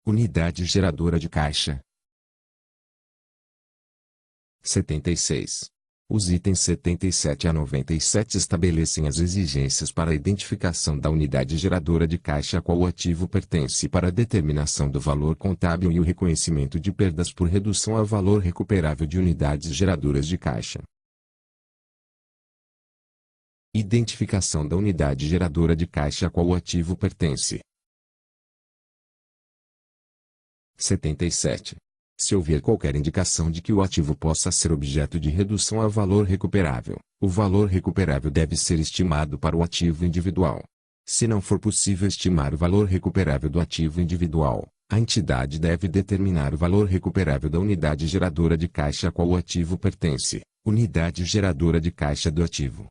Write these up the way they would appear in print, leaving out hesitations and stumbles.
Unidade geradora de caixa. 76. Os itens 77 a 97 estabelecem as exigências para a identificação da unidade geradora de caixa a qual o ativo pertence para a determinação do valor contábil e o reconhecimento de perdas por redução ao valor recuperável de unidades geradoras de caixa. Identificação da unidade geradora de caixa a qual o ativo pertence. 77. Se houver qualquer indicação de que o ativo possa ser objeto de redução a valor recuperável, o valor recuperável deve ser estimado para o ativo individual. Se não for possível estimar o valor recuperável do ativo individual, a entidade deve determinar o valor recuperável da unidade geradora de caixa a qual o ativo pertence, unidade geradora de caixa do ativo.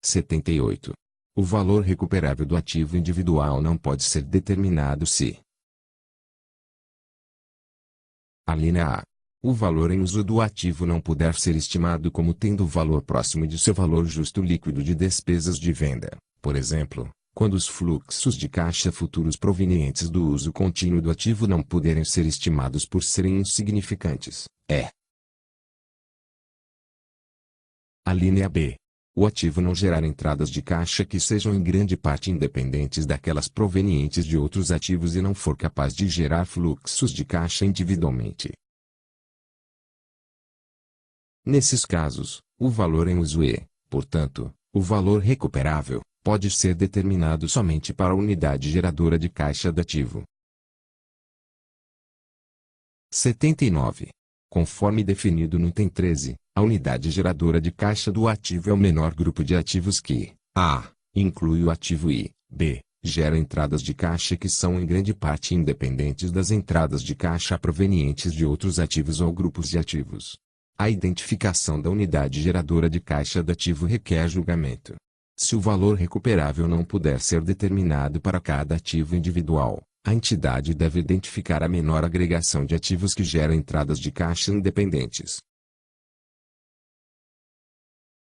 78. O valor recuperável do ativo individual não pode ser determinado se: a linha A. O valor em uso do ativo não puder ser estimado como tendo o valor próximo de seu valor justo líquido de despesas de venda, por exemplo, quando os fluxos de caixa futuros provenientes do uso contínuo do ativo não puderem ser estimados por serem insignificantes. A linha B. O ativo não gerar entradas de caixa que sejam em grande parte independentes daquelas provenientes de outros ativos e não for capaz de gerar fluxos de caixa individualmente. Nesses casos, o valor em uso e, portanto, o valor recuperável, pode ser determinado somente para a unidade geradora de caixa do ativo. 79. Conforme definido no item 13, a unidade geradora de caixa do ativo é o menor grupo de ativos que: a. inclui o ativo e, b. gera entradas de caixa que são em grande parte independentes das entradas de caixa provenientes de outros ativos ou grupos de ativos. A identificação da unidade geradora de caixa do ativo requer julgamento. Se o valor recuperável não puder ser determinado para cada ativo individual, a entidade deve identificar a menor agregação de ativos que gera entradas de caixa independentes.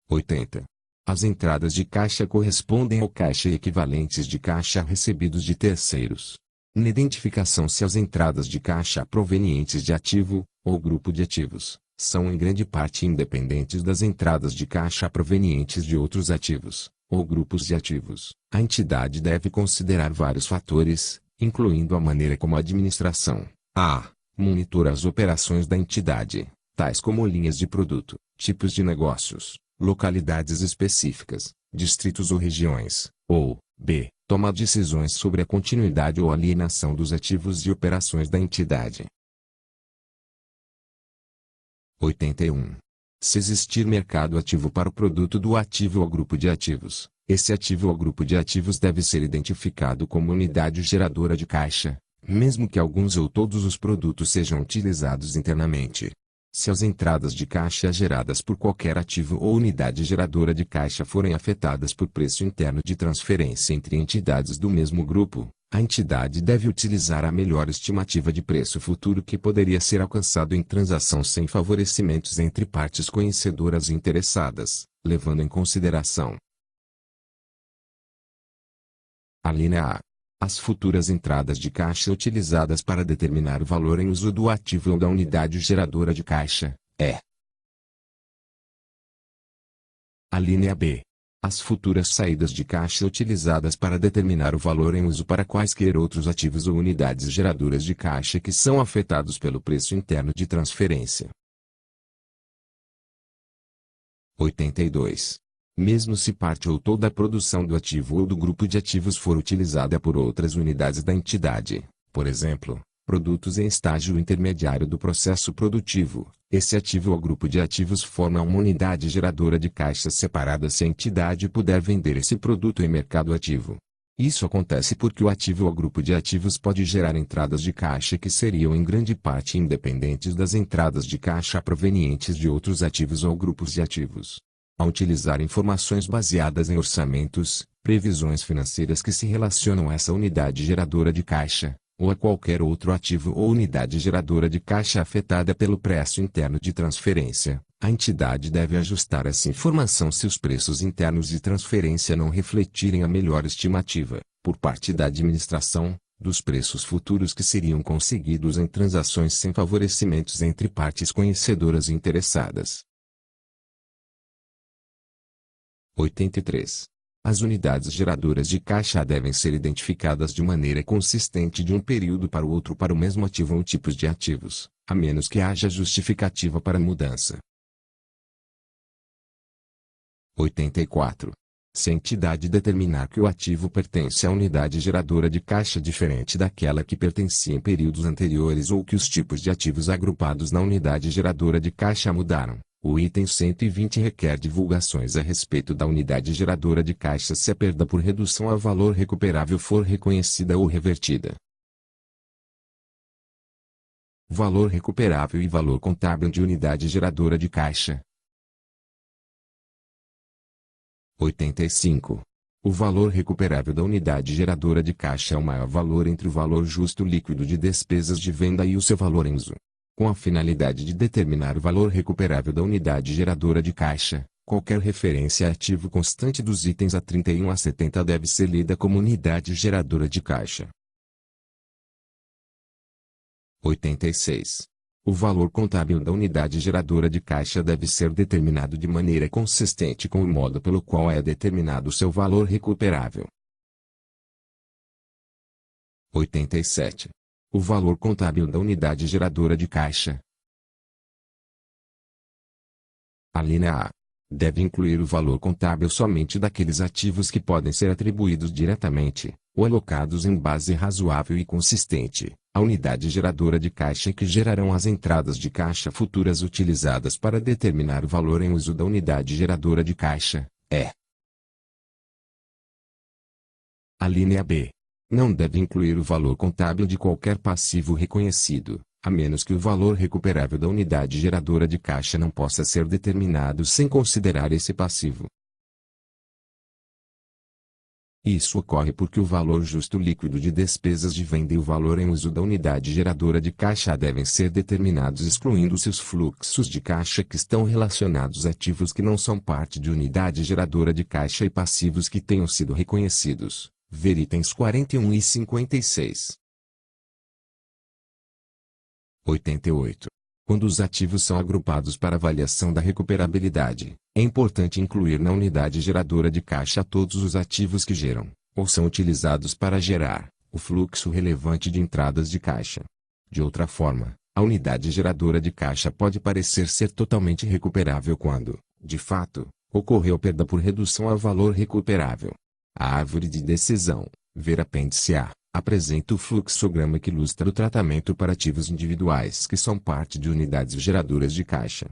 80. As entradas de caixa correspondem ao caixa e equivalentes de caixa recebidos de terceiros. Na identificação se as entradas de caixa provenientes de ativo, ou grupo de ativos, são em grande parte independentes das entradas de caixa provenientes de outros ativos, ou grupos de ativos, a entidade deve considerar vários fatores, incluindo a maneira como a administração: a. monitora as operações da entidade, tais como linhas de produto, tipos de negócios, localidades específicas, distritos ou regiões, ou, b. toma decisões sobre a continuidade ou alienação dos ativos e operações da entidade. 81. Se existir mercado ativo para o produto do ativo ou grupo de ativos, esse ativo ou grupo de ativos deve ser identificado como unidade geradora de caixa, mesmo que alguns ou todos os produtos sejam utilizados internamente. Se as entradas de caixa geradas por qualquer ativo ou unidade geradora de caixa forem afetadas por preço interno de transferência entre entidades do mesmo grupo, a entidade deve utilizar a melhor estimativa de preço futuro que poderia ser alcançado em transação sem favorecimentos entre partes conhecedoras e interessadas, levando em consideração: a linha A. As futuras entradas de caixa utilizadas para determinar o valor em uso do ativo ou da unidade geradora de caixa, a linha B. As futuras saídas de caixa utilizadas para determinar o valor em uso para quaisquer outros ativos ou unidades geradoras de caixa que são afetados pelo preço interno de transferência. 82. Mesmo se parte ou toda a produção do ativo ou do grupo de ativos for utilizada por outras unidades da entidade, por exemplo, produtos em estágio intermediário do processo produtivo, esse ativo ou grupo de ativos forma uma unidade geradora de caixa separada se a entidade puder vender esse produto em mercado ativo. Isso acontece porque o ativo ou grupo de ativos pode gerar entradas de caixa que seriam em grande parte independentes das entradas de caixa provenientes de outros ativos ou grupos de ativos. Ao utilizar informações baseadas em orçamentos, previsões financeiras que se relacionam a essa unidade geradora de caixa, ou a qualquer outro ativo ou unidade geradora de caixa afetada pelo preço interno de transferência, a entidade deve ajustar essa informação se os preços internos de transferência não refletirem a melhor estimativa, por parte da administração, dos preços futuros que seriam conseguidos em transações sem favorecimentos entre partes conhecedoras e interessadas. 83. As unidades geradoras de caixa devem ser identificadas de maneira consistente de um período para o outro para o mesmo ativo ou tipos de ativos, a menos que haja justificativa para a mudança. 84. Se a entidade determinar que o ativo pertence à unidade geradora de caixa diferente daquela que pertencia em períodos anteriores ou que os tipos de ativos agrupados na unidade geradora de caixa mudaram, o item 120 requer divulgações a respeito da unidade geradora de caixa se a perda por redução a valor recuperável for reconhecida ou revertida. Valor recuperável e valor contábil de unidade geradora de caixa. 85. O valor recuperável da unidade geradora de caixa é o maior valor entre o valor justo líquido de despesas de venda e o seu valor em uso. Com a finalidade de determinar o valor recuperável da unidade geradora de caixa, qualquer referência a ativo constante dos itens A31 a 70 deve ser lida como unidade geradora de caixa. 86. O valor contábil da unidade geradora de caixa deve ser determinado de maneira consistente com o modo pelo qual é determinado seu valor recuperável. 87. O valor contábil da unidade geradora de caixa. A linha A deve incluir o valor contábil somente daqueles ativos que podem ser atribuídos diretamente, ou alocados em base razoável e consistente, à unidade geradora de caixa e que gerarão as entradas de caixa futuras utilizadas para determinar o valor em uso da unidade geradora de caixa, A linha B não deve incluir o valor contábil de qualquer passivo reconhecido, a menos que o valor recuperável da unidade geradora de caixa não possa ser determinado sem considerar esse passivo. Isso ocorre porque o valor justo líquido de despesas de venda e o valor em uso da unidade geradora de caixa devem ser determinados excluindo seus fluxos de caixa que estão relacionados a ativos que não são parte de unidade geradora de caixa e passivos que tenham sido reconhecidos. Ver itens 41 e 56. 88. Quando os ativos são agrupados para avaliação da recuperabilidade, é importante incluir na unidade geradora de caixa todos os ativos que geram, ou são utilizados para gerar, o fluxo relevante de entradas de caixa. De outra forma, a unidade geradora de caixa pode parecer ser totalmente recuperável quando, de fato, ocorreu perda por redução a valor recuperável. A árvore de decisão, ver apêndice A, apresenta o fluxograma que ilustra o tratamento para ativos individuais que são parte de unidades geradoras de caixa.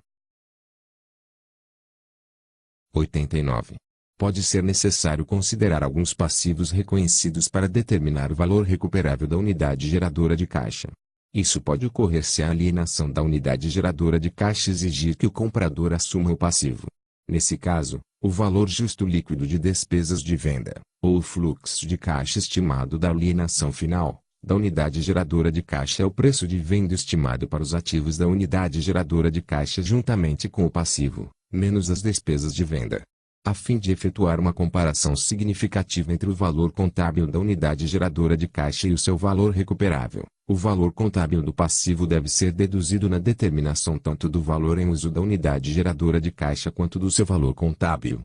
89. Pode ser necessário considerar alguns passivos reconhecidos para determinar o valor recuperável da unidade geradora de caixa. Isso pode ocorrer se a alienação da unidade geradora de caixa exigir que o comprador assuma o passivo. Nesse caso, o valor justo líquido de despesas de venda, ou o fluxo de caixa estimado da alienação final, da unidade geradora de caixa é o preço de venda estimado para os ativos da unidade geradora de caixa juntamente com o passivo, menos as despesas de venda. A fim de efetuar uma comparação significativa entre o valor contábil da unidade geradora de caixa e o seu valor recuperável, o valor contábil do passivo deve ser deduzido na determinação tanto do valor em uso da unidade geradora de caixa quanto do seu valor contábil.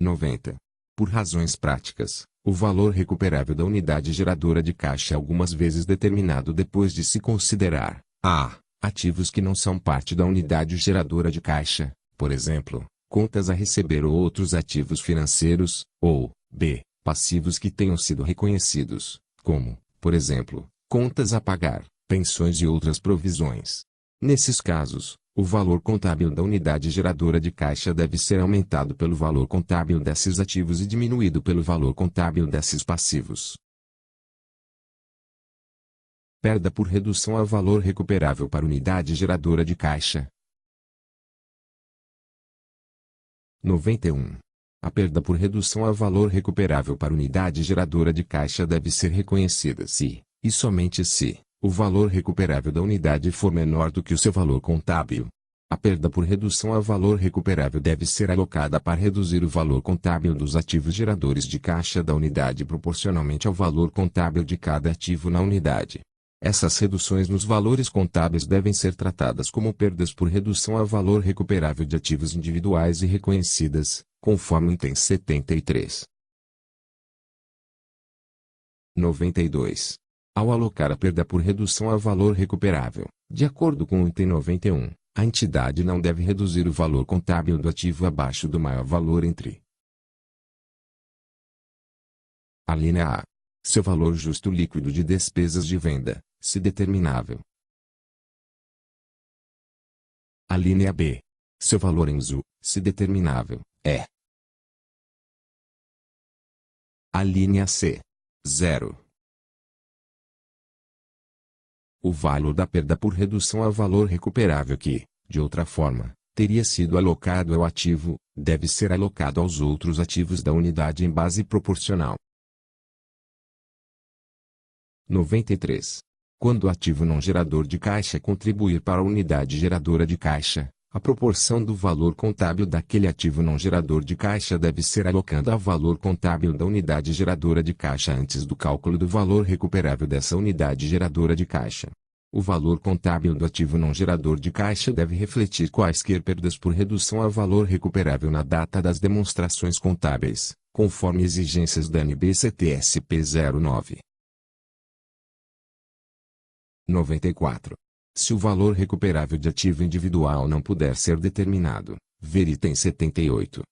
90. Por razões práticas, o valor recuperável da unidade geradora de caixa é algumas vezes determinado depois de se considerar a. Ativos que não são parte da unidade geradora de caixa, por exemplo, contas a receber ou outros ativos financeiros, ou b. Passivos que tenham sido reconhecidos, como, por exemplo, contas a pagar, pensões e outras provisões. Nesses casos, o valor contábil da unidade geradora de caixa deve ser aumentado pelo valor contábil desses ativos e diminuído pelo valor contábil desses passivos. Perda por redução a valor recuperável para unidade geradora de caixa. 91. A perda por redução a valor recuperável para unidade geradora de caixa deve ser reconhecida se, e somente se, o valor recuperável da unidade for menor do que o seu valor contábil. A perda por redução a valor recuperável deve ser alocada para reduzir o valor contábil dos ativos geradores de caixa da unidade proporcionalmente ao valor contábil de cada ativo na unidade. Essas reduções nos valores contábeis devem ser tratadas como perdas por redução a valor recuperável de ativos individuais e reconhecidas, conforme o item 73. 92. Ao alocar a perda por redução a valor recuperável, de acordo com o item 91, a entidade não deve reduzir o valor contábil do ativo abaixo do maior valor entre a linha A. Seu valor justo líquido de despesas de venda, se determinável. A linha B. Seu valor em uso, se determinável, é. A linha C. 0. O valor da perda por redução a valor recuperável que, de outra forma, teria sido alocado ao ativo, deve ser alocado aos outros ativos da unidade em base proporcional. 93. Quando o ativo não gerador de caixa contribuir para a unidade geradora de caixa, a proporção do valor contábil daquele ativo não gerador de caixa deve ser alocada ao valor contábil da unidade geradora de caixa antes do cálculo do valor recuperável dessa unidade geradora de caixa. O valor contábil do ativo não gerador de caixa deve refletir quaisquer perdas por redução a valor recuperável na data das demonstrações contábeis, conforme exigências da NBCT-SP 09. 94. Se o valor recuperável de ativo individual não puder ser determinado, ver item 78.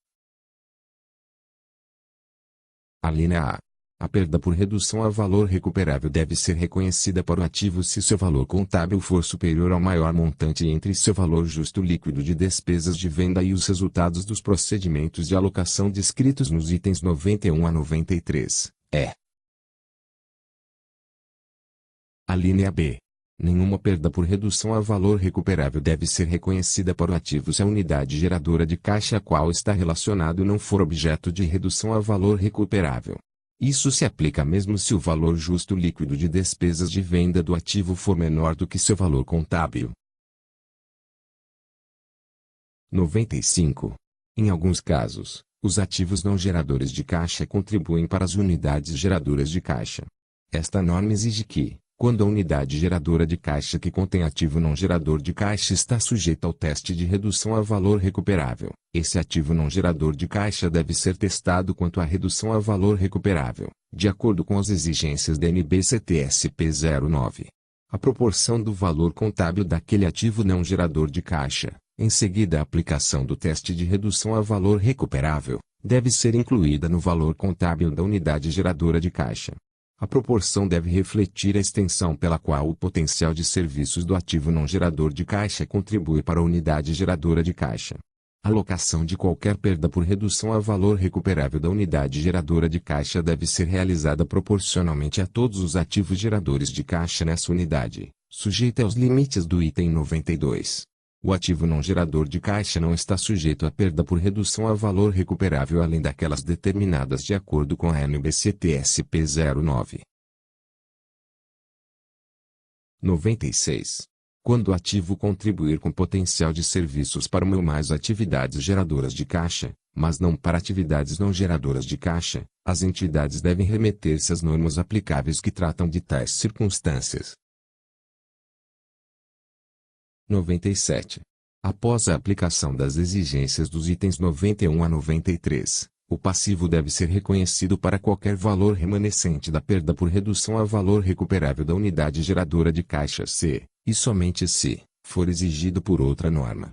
A linha A. A perda por redução a valor recuperável deve ser reconhecida para o ativo se seu valor contábil for superior ao maior montante entre seu valor justo líquido de despesas de venda e os resultados dos procedimentos de alocação descritos nos itens 91 a 93. A linha B. Nenhuma perda por redução a valor recuperável deve ser reconhecida para o ativo se a unidade geradora de caixa a qual está relacionado não for objeto de redução a valor recuperável. Isso se aplica mesmo se o valor justo líquido de despesas de venda do ativo for menor do que seu valor contábil. 95. Em alguns casos, os ativos não geradores de caixa contribuem para as unidades geradoras de caixa. Esta norma exige que, quando a unidade geradora de caixa que contém ativo não gerador de caixa está sujeita ao teste de redução a valor recuperável, esse ativo não gerador de caixa deve ser testado quanto à redução a valor recuperável, de acordo com as exigências da NBCT-SP 09. A proporção do valor contábil daquele ativo não gerador de caixa, em seguida a aplicação do teste de redução a valor recuperável, deve ser incluída no valor contábil da unidade geradora de caixa. A proporção deve refletir a extensão pela qual o potencial de serviços do ativo não gerador de caixa contribui para a unidade geradora de caixa. A alocação de qualquer perda por redução a valor recuperável da unidade geradora de caixa deve ser realizada proporcionalmente a todos os ativos geradores de caixa nessa unidade, sujeita aos limites do item 92. O ativo não gerador de caixa não está sujeito a perda por redução a valor recuperável além daquelas determinadas de acordo com a NBCT-SP 09. 96. Quando o ativo contribuir com potencial de serviços para uma ou mais atividades geradoras de caixa, mas não para atividades não geradoras de caixa, as entidades devem remeter-se às normas aplicáveis que tratam de tais circunstâncias. 97. Após a aplicação das exigências dos itens 91 a 93, o passivo deve ser reconhecido para qualquer valor remanescente da perda por redução a valor recuperável da unidade geradora de caixa se, e somente se, for exigido por outra norma.